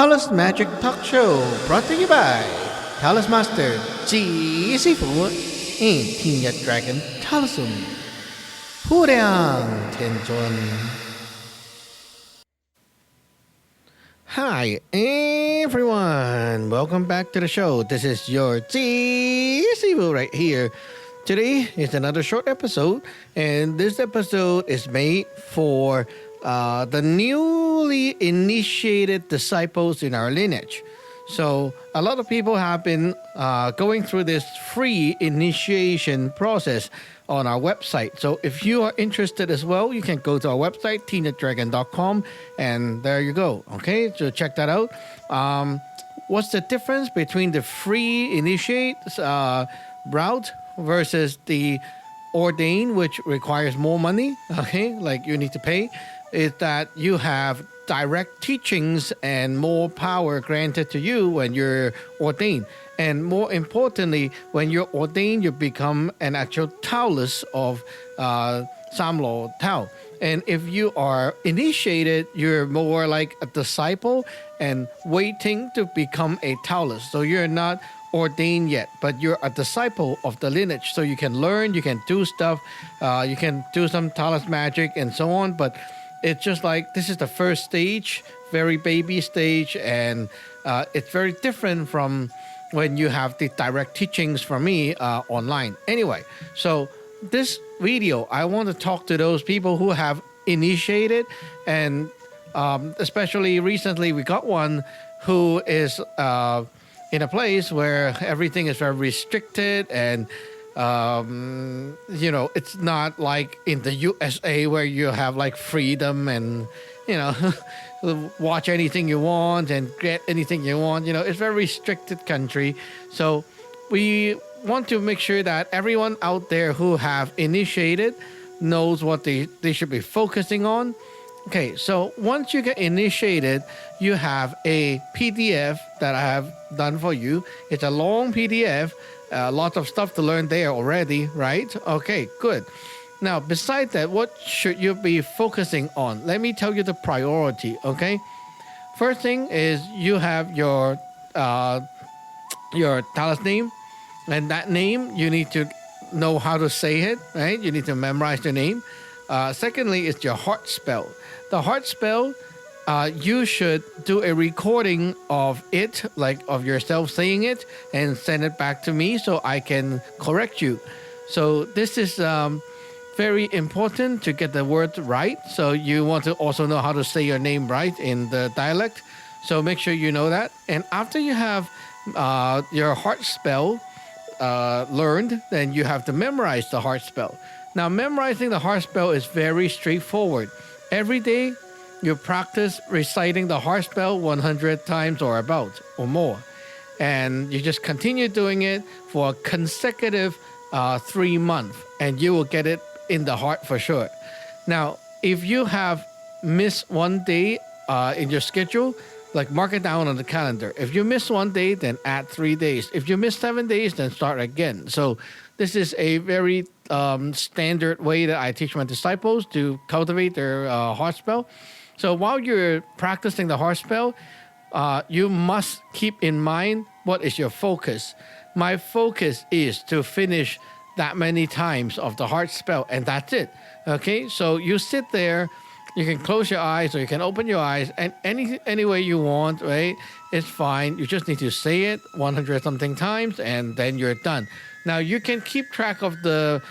Taoist Magic Talk Show brought to you by Taoist Master จี师傅 and Teen Dragon Taoism ผู้เรียนเทนจวน Hi everyone, welcome back to the show. This is your จี师傅 right here. Today is another short episode, and this episode is made for the newly initiated disciples in our lineage. So a lot of people have been going through this free initiation process on our website. So if you are interested as well, you can go to our website, teendragon.com, and there you go. Okay, so check that out. What's the difference between the free initiate route versus the ordained, which requires more money? Okay, like you need to pay. Is that you have direct teachings and more power granted to you when you're ordained. And more importantly, when you're ordained, you become an actual Taoist of Samlo Tao. And if you are initiated, you're more like a disciple and waiting to become a Taoist. So you're not ordained yet, but you're a disciple of the lineage. So you can learn, you can do stuff, you can do some Taoist magic and so on. But it's just like this is the first stage, very baby stage, and it's very different from when you have the direct teachings from me online. Anyway, so this video, I want to talk to those people who have initiated, and especially recently we got one who is in a place where everything is very restricted and it's not like in the USA where you have like freedom and watch anything you want and get anything you want. It's a very restricted country. So we want to make sure that everyone out there who have initiated knows what they should be focusing on. Okay, so once you get initiated, you have a PDF that I have done for you. It's a long PDF. Lots of stuff to learn there already, right? Okay, good. Now, besides that, what should you be focusing on? Let me tell you the priority, okay? First thing is you have your Taoist name, and that name, you need to know how to say it, right? You need to memorize the name. Secondly, is your heart spell. The heart spell, you should do a recording of it, like of yourself saying it, and send it back to me so I can correct you. So this is very important to get the word right. So you want to also know how to say your name right in the dialect. So make sure you know that. And after you have your heart spell learned, then you have to memorize the heart spell. Now, memorizing the heart spell is very straightforward. Every day, you practice reciting the heart spell 100 times or about or more. And you just continue doing it for a consecutive 3 months, and you will get it in the heart for sure. Now, if you have missed one day in your schedule, like mark it down on the calendar. If you miss one day, then add 3 days. If you miss 7 days, then start again. So this is a very standard way that I teach my disciples to cultivate their heart spell. So while you're practicing the heart spell, you must keep in mind what is your focus. My focus is to finish that many times of the heart spell, and that's it. Okay, so you sit there, you can close your eyes or you can open your eyes, and any way you want, right? It's fine. You just need to say it 100 something times, and then you're done. Now you can keep track of the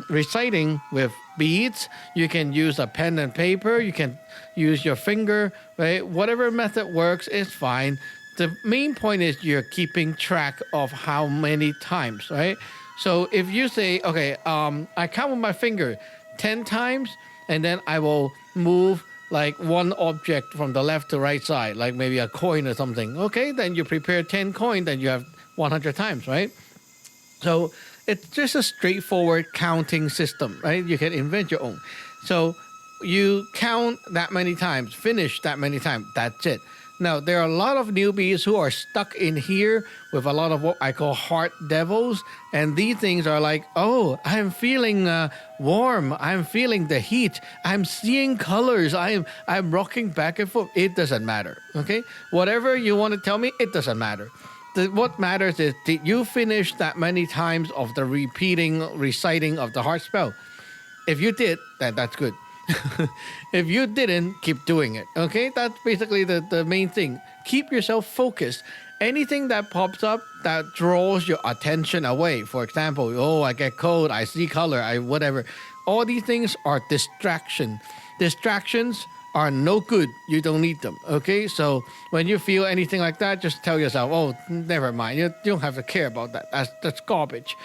reciting with beads. You can use a pen and paper. You can use your finger, right? Whatever method works is fine. The main point is you're keeping track of how many times, right? So if you say, okay, I count with my finger 10 times, and then I will move like one object from the left to right side, like maybe a coin or something. Okay, then you prepare 10 coins, then you have 100 times, right? So it's just a straightforward counting system, right? You can invent your own. So you count that many times, finish that many times, that's it. Now, there are a lot of newbies who are stuck in here with a lot of what I call heart devils. And these things are like, oh, I'm feeling warm. I'm feeling the heat. I'm seeing colors. I'm rocking back and forth. It doesn't matter. Okay. Whatever you want to tell me, it doesn't matter. What matters is, did you finish that many times of the reciting of the heart spell? If you did, then that's good. If you didn't, keep doing it. Okay, that's basically the main thing. Keep yourself focused. Anything that pops up that draws your attention away. For example, oh, I get cold, I see color, I whatever. All these things are distraction. Distractions are no good. You don't need them. Okay, so when you feel anything like that, just tell yourself, oh, never mind. You don't have to care about that. That's garbage.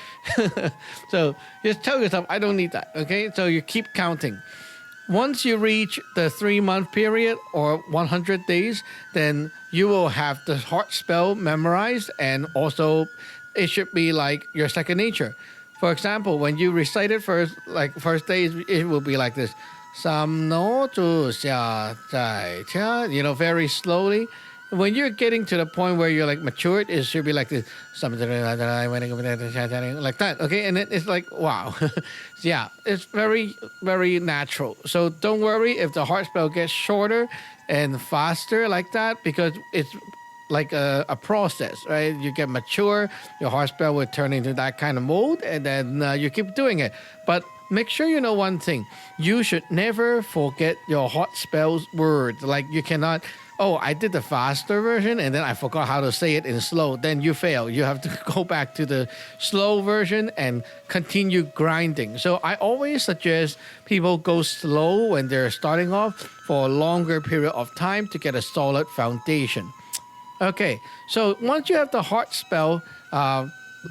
So just tell yourself, I don't need that. Okay, so you keep counting. Once you reach the 3-month period or 100 days, then you will have the heart spell memorized, and also it should be like your second nature. For example, when you recite it first day, it will be like this. Sam no zu xia zai tia, very slowly. When you're getting to the point where you're like matured, it should be like this, like that, okay? And it's like, wow. Yeah, it's very, very natural. So don't worry if the heart spell gets shorter and faster like that, because it's like a process, right? You get mature, your heart spell will turn into that kind of mode, and then you keep doing it. But make sure you know one thing. You should never forget your heart spell's words. Like, you cannot, oh, I did the faster version and then I forgot how to say it in slow. Then you fail. You have to go back to the slow version and continue grinding. So I always suggest people go slow when they're starting off for a longer period of time to get a solid foundation. Okay, so once you have the heart spell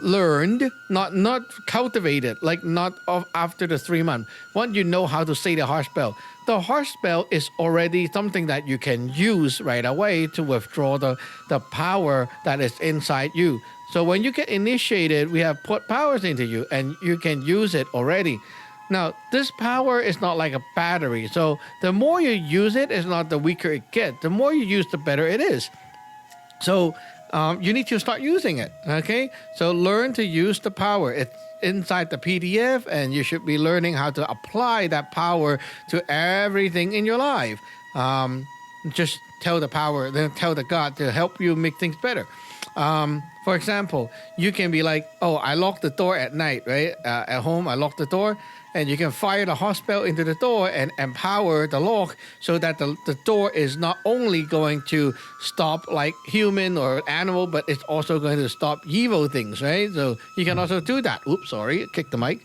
learned, not cultivated, like not after the 3 months, once you know how to say the heart spell, the heart spell is already something that you can use right away to withdraw the power that is inside you. So when you get initiated, we have put powers into you and you can use it already. Now, this power is not like a battery. So the more you use it, it's not the weaker it gets. The more you use, the better it is. So you need to start using it, okay? So learn to use the power. It's inside the PDF, and you should be learning how to apply that power to everything in your life. Just tell the power, then tell the God to help you make things better. For example, you can be like, oh, I lock the door at night, right? At home, I lock the door. And you can fire the heart spell into the door and empower the lock so that the door is not only going to stop like human or animal, but it's also going to stop evil things, right? So you can also do that. Oops, sorry, kick the mic.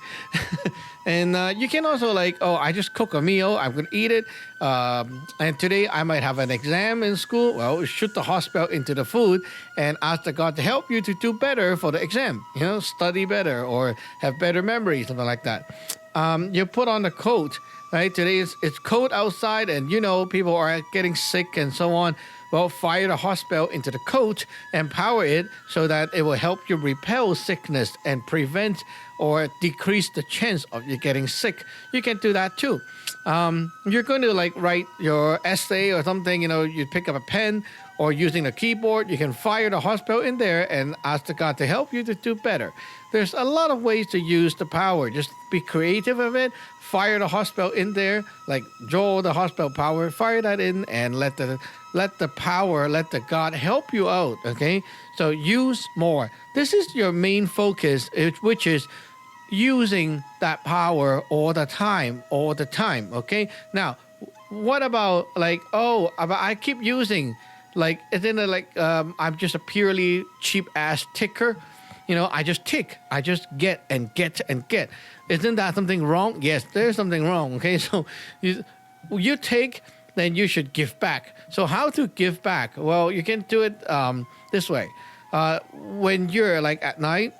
And you can also like, oh, I just cook a meal, I'm going to eat it. And today I might have an exam in school. Well, shoot the heart spell into the food and ask the God to help you to do better for the exam. Study better or have better memory, something like that. You put on the coat, right? Today it's cold outside, and people are getting sick and so on. Well, fire the heart spell into the coat, empower it so that it will help you repel sickness and prevent or decrease the chance of you getting sick. You can do that too. You're going to like write your essay or something, you pick up a pen or using a keyboard, you can fire the heart spell in there and ask the God to help you to do better. There's a lot of ways to use the power. Just be creative of it. Fire the heart spell in there, like draw the heart spell power, fire that in, and let the power, let the God help you out, okay? So use more. This is your main focus, which is using that power all the time, okay? Now, what about like, oh, but I keep using, like, isn't it like I'm just a purely cheap-ass ticker? I just tick. I just get and get and get. Isn't that something wrong? Yes, there's something wrong, okay? So you take, then you should give back. So how to give back? Well, you can do it this way. When you're like at night,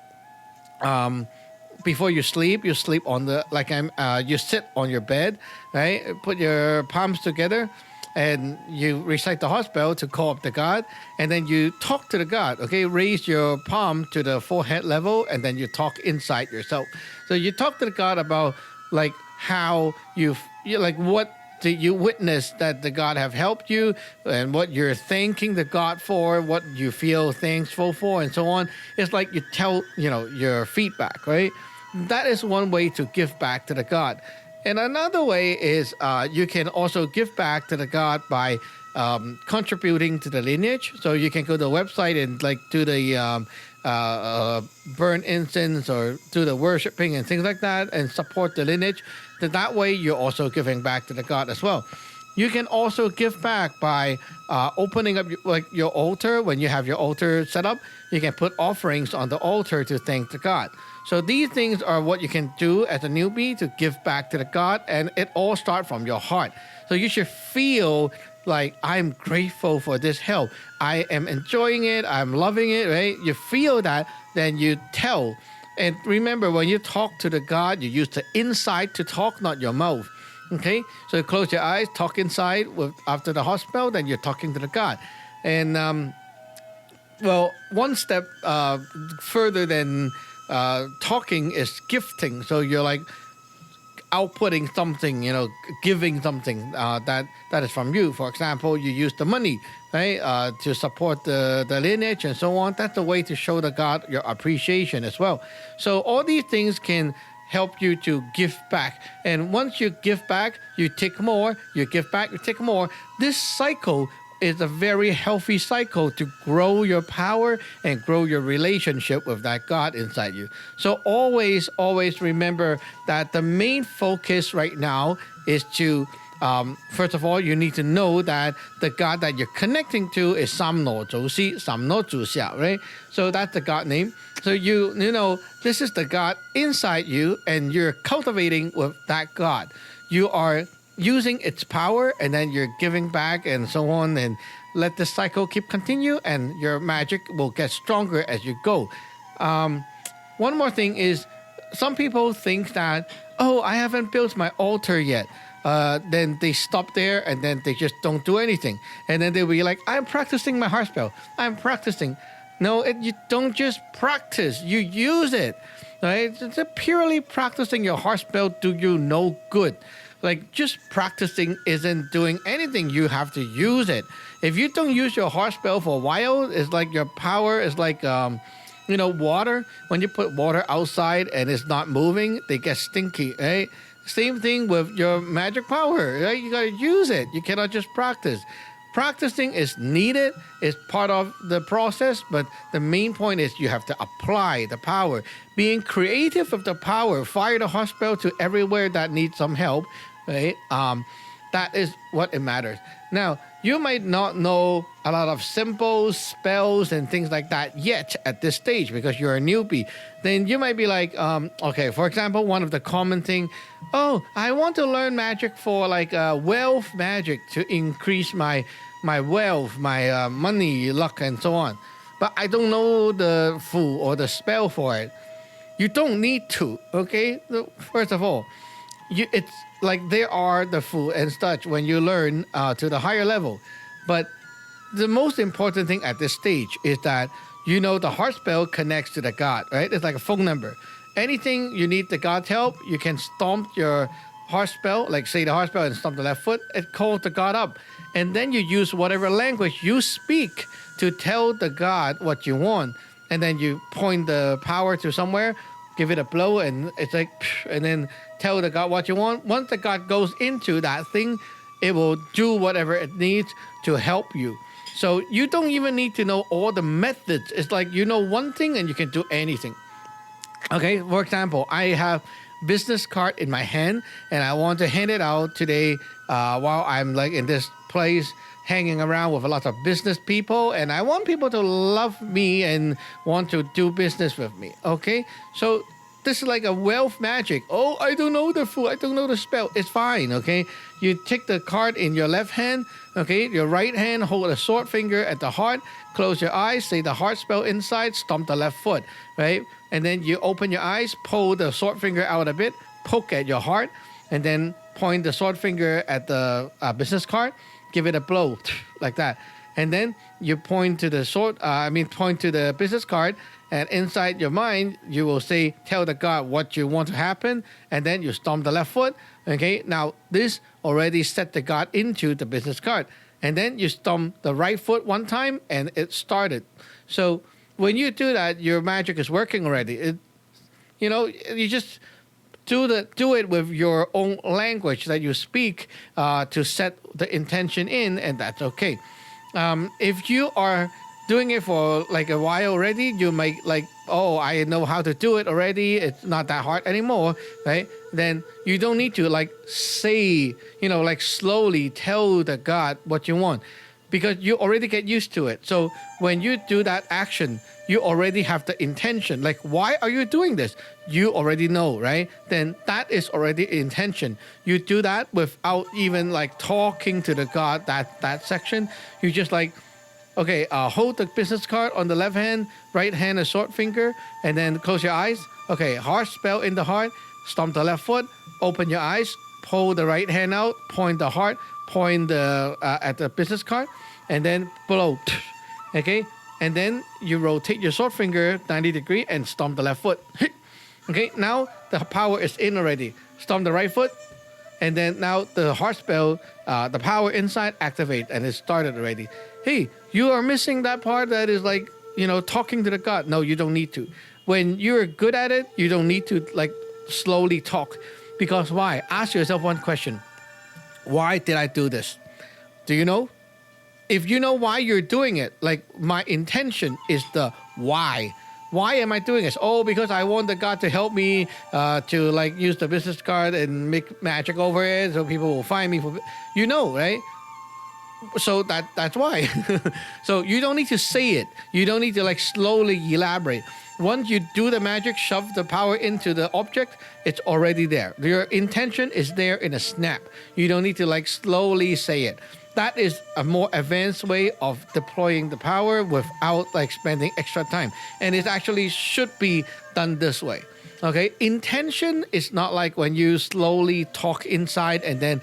before you sleep on the, you sit on your bed, right? Put your palms together, and you recite the heart spell to call up the God, and then you talk to the God, okay? Raise your palm to the forehead level, and then you talk inside yourself. So you talk to the God about like how like what you witness that the God have helped you, and what you're thanking the God for, what you feel thankful for, and so on. It's like you tell, your feedback, right? That is one way to give back to the God. And another way is you can also give back to the God by contributing to the lineage. So you can go to the website and like do the burn incense or do the worshiping and things like that and support the lineage. That way you're also giving back to the God as well. You can also give back by opening up your altar. When you have your altar set up, you can put offerings on the altar to thank the God. So these things are what you can do as a newbie to give back to the God, and it all starts from your heart. So you should feel like, I'm grateful for this help. I am enjoying it. I'm loving it, right? You feel that, then you tell. And remember, when you talk to the God, you use the inside to talk, not your mouth. Okay? So you close your eyes, talk inside after the heart spell, then you're talking to the God. And, one step further than talking is gifting. So you're like outputting something, giving something that is from you. For example, you use the money, right, to support the lineage and so on. That's a way to show the God your appreciation as well. So all these things can help you to give back. And once you give back, you take more, you give back, you take more. This cycle is a very healthy cycle to grow your power and grow your relationship with that God inside you. So always remember that the main focus right now is to, first of all, you need to know that the God that you're connecting to is Sam No Zhou Xi, Sam No Zhu Xia, right? So that's the God name. So you know, this is the God inside you, and you're cultivating with that God. You are using its power, and then you're giving back and so on, and let the cycle keep continue, and your magic will get stronger as you go. One more thing is, some people think that, I haven't built my altar yet. Then they stop there, and then they just don't do anything. And then they'll be like, I'm practicing my heart spell. I'm practicing. No, you don't just practice. You use it. Right? It's purely practicing your heart spell do you no good. Like, just practicing isn't doing anything. You have to use it. If you don't use your heart spell for a while, it's like your power is like, water. When you put water outside and it's not moving, they get stinky, right? Same thing with your magic power, right? You got to use it. You cannot just practice. Practicing is needed, it's part of the process, but the main point is you have to apply the power. Being creative with the power, fire the heart spell to everywhere that needs some help, right? That is what it matters. Now, you might not know a lot of symbols, spells, and things like that yet at this stage because you're a newbie. Then you might be like, okay, for example, one of the common thing, I want to learn magic for like wealth magic to increase my wealth, my money, luck, and so on. But I don't know the fu or the spell for it. You don't need to, okay? First of all, it's like there are the fu and such when you learn to the higher level. But the most important thing at this stage is that the heart spell connects to the God, right? It's like a phone number. Anything you need the God's help, you can stomp your heart spell, like say the heart spell and stomp the left foot, it calls the God up. And then you use whatever language you speak to tell the God what you want. And then you point the power to somewhere, give it a blow, and it's like, and then tell the God what you want. Once the God goes into that thing, it will do whatever it needs to help you. So you don't even need to know all the methods. It's like you know one thing and you can do anything. Okay, for example, I have business card in my hand and I want to hand it out today while I'm like in this place hanging around with a lot of business people, and I want people to love me and want to do business with me. Okay, so this is like a wealth magic. I don't know the fu, I don't know the spell. It's fine. Okay, you take the card in your left hand. Okay, your right hand hold a sword finger at the heart, close your eyes, say the heart spell inside, stomp the left foot, right? And then you open your eyes, pull the sword finger out a bit, poke at your heart, and then point the sword finger at the business card, give it a blow like that. And then you point to the point to the business card And inside your mind, you will say, tell the God what you want to happen, and then you stomp the left foot. Okay, now this already set the God into the business card. And then you stomp the right foot one time, and it started. So when you do that, your magic is working already. You just do it with your own language that you speak to set the intention in, and that's okay. If you are doing it for like a while already, you might like, oh, I know how to do it already. It's not that hard anymore, right? Then you don't need to like say, like slowly tell the God what you want, because you already get used to it. So when you do that action, you already have the intention. Like, why are you doing this? You already know, right? Then that is already intention. You do that without even like talking to the God, that section. You just like, okay, hold the business card on the left hand, right hand a short finger, and then close your eyes. Okay, heart spell in the heart, stomp the left foot, open your eyes, pull the right hand out, point the heart, point at the business card, and then blow. Okay, and then you rotate your short finger 90 degrees and stomp the left foot. Okay, now the power is in already. Stomp the right foot, and then now the heart spell, the power inside activate, and it started already. Hey, you are missing that part that is like, talking to the God. No, you don't need to. When you're good at it, you don't need to like slowly talk. Because why? Ask yourself one question. Why did I do this? Do you know? If you know why you're doing it, like my intention is the why. Why am I doing this? Oh, because I want the God to help me to like use the business card and make magic over it so people will find me. Right? So that's why. So you don't need to say it. You don't need to like slowly elaborate. Once you do the magic, shove the power into the object, it's already there. Your intention is there in a snap. You don't need to like slowly say it. That is a more advanced way of deploying the power without like spending extra time. And it actually should be done this way. Okay, intention is not like when you slowly talk inside and then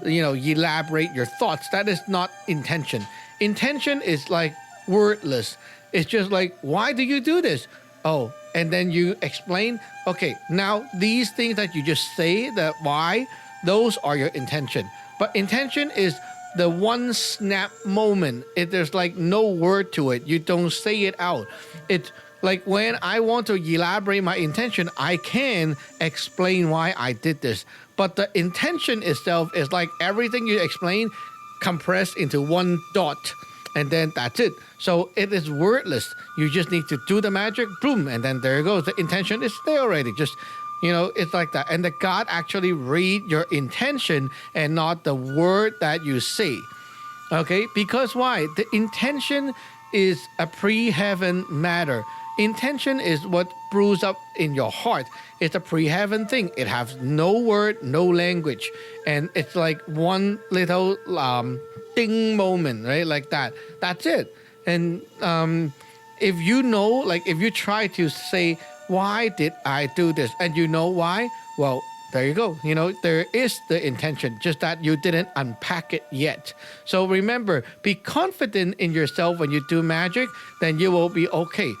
elaborate your thoughts. That is not intention. Intention is like wordless. It's just like, why do you do this? Oh, and then you explain, okay, now these things that you just say, that why, those are your intention. But intention is the one snap moment. There's like no word to it. You don't say it out. It's like when I want to elaborate my intention, I can explain why I did this. But the intention itself is like everything you explain compressed into one dot. And then that's it. So it is wordless. You just need to do the magic, boom, and then there it goes. The intention is there already. Just, it's like that. And the God actually read your intention and not the word that you say. Okay? Because why? The intention is a pre-heaven matter. Intention is what brews up in your heart. It's a pre-heaven thing. It has no word, no language. And it's like one little ding moment, right? Like that. That's it. And if if you try to say, why did I do this? And you know why? Well, there you go. There is the intention, just that you didn't unpack it yet. So remember, be confident in yourself when you do magic, then you will be okay.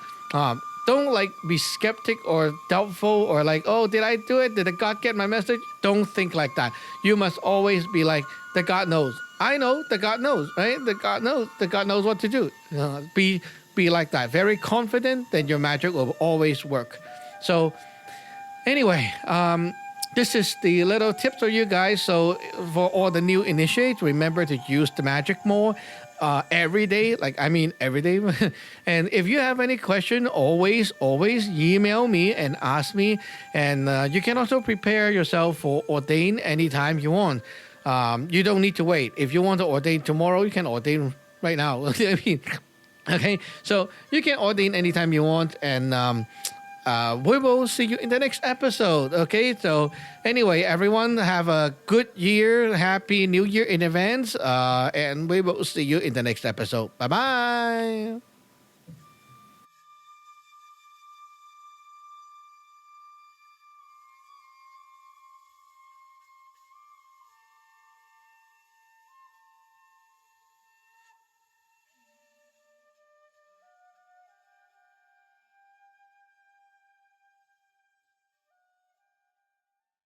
Don't like be skeptic or doubtful or like, oh, did I do it? Did the God get my message? Don't think like that. You must always be like, the God knows. I know the God knows, right? The God knows. The God knows what to do. Be like that. Very confident, then your magic will always work. So anyway, this is the little tips for you guys. So for all the new initiates, remember to use the magic more. Every day, every day. And if you have any question, always email me and ask me. And you can also prepare yourself for ordain anytime you want. You don't need to wait. If you want to ordain tomorrow, you can ordain right now. Okay, so you can ordain anytime you want. And we will see you in the next episode. Okay, so anyway, everyone have a good year. Happy New Year in advance. And we will see you in the next episode. Bye-bye.